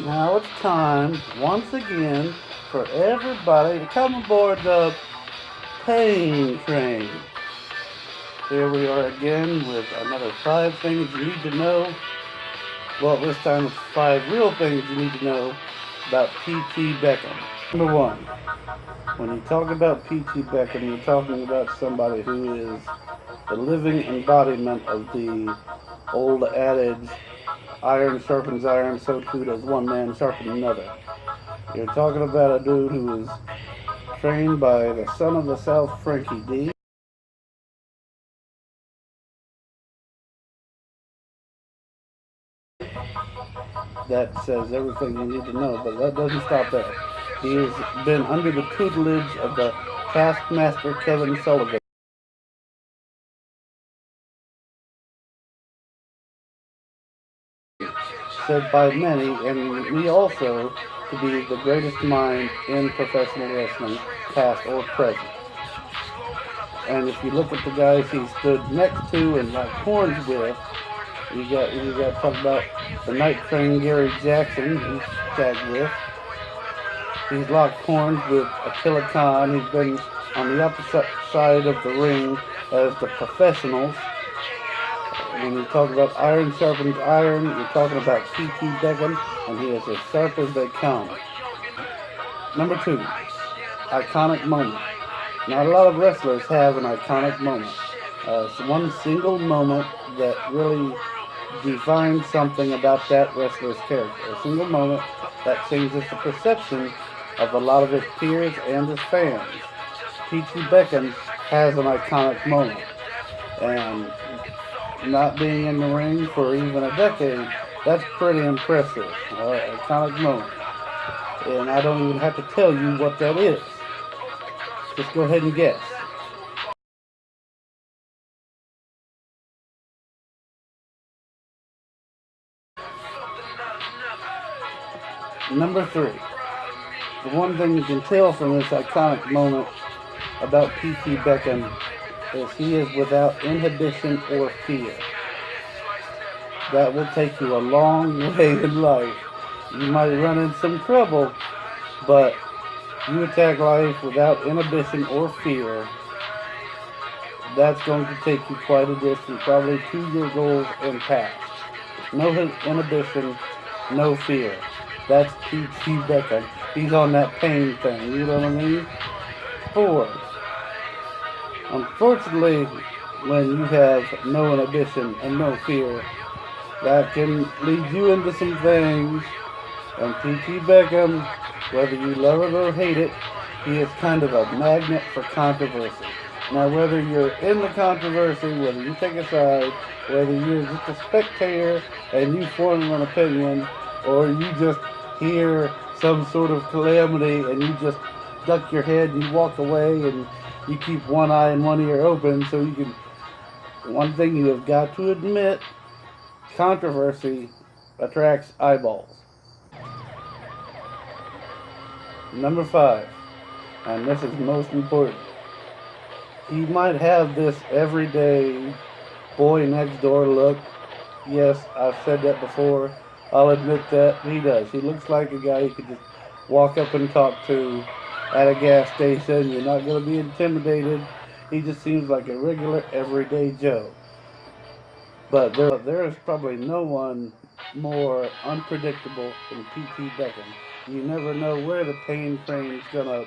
Now it's time, once again, for everybody to come aboard the pain train. Here we are again with another 5 things you need to know. Well, this time it's 5 real things you need to know about P.T. Beckham. Number one, when you talk about P.T. Beckham, you're talking about somebody who is the living embodiment of the old adage, iron sharpens iron, so too does one man sharpen another. You're talking about a dude who is trained by the son of the South, Frankie D. That says everything you need to know, but that doesn't stop there. He has been under the tutelage of the taskmaster Kevin Sullivan, said by many, and me also, to be the greatest mind in professional wrestling, past or present. And if you look at the guys he stood next to and locked horns with, you got to talk about the Night Train Gary Jackson, he's tagged with. He's locked horns with Attila Khan. He's been on the opposite side of the ring as the professionals. When you talk about iron sharpens iron, you're talking about P.T. Beckham, and he is as sharp as they come. Number two, iconic moment. Not a lot of wrestlers have an iconic moment. It's one single moment that really defines something about that wrestler's character. A single moment that changes the perception of a lot of his peers and his fans. P.T. Beckham has an iconic moment. And not being in the ring for even a decade, that's pretty impressive. Iconic moment. And I don't even have to tell you what that is. Just go ahead and guess. Number three. The one thing you can tell from this iconic moment about P.T. Beckham is he is without inhibition or fear. That will take you a long way in life. You might run in some trouble, but you attack life without inhibition or fear. That's going to take you quite a distance, probably to your goals and past. No inhibition, no fear. That's P.T. Beckham. He's on that pain thing, you know what I mean? Four, unfortunately, when you have no inhibition and no fear, that can lead you into some things. And P.T. Beckham, whether you love it or hate it, he is kind of a magnet for controversy. Now, whether you're in the controversy, whether you take a side, whether you're just a spectator and you form an opinion, or you just hear some sort of calamity and you just duck your head and you walk away and you keep one eye and one ear open so you can. One thing you have got to admit, controversy attracts eyeballs. Number five, and this is most important. He might have this everyday boy next door look. Yes, I've said that before. I'll admit that he does. He looks like a guy you could just walk up and talk to at a gas station. You're not going to be intimidated. He just seems like a regular everyday Joe. But there is probably no one more unpredictable than P.T. Beckham. You never know where the pain train's gonna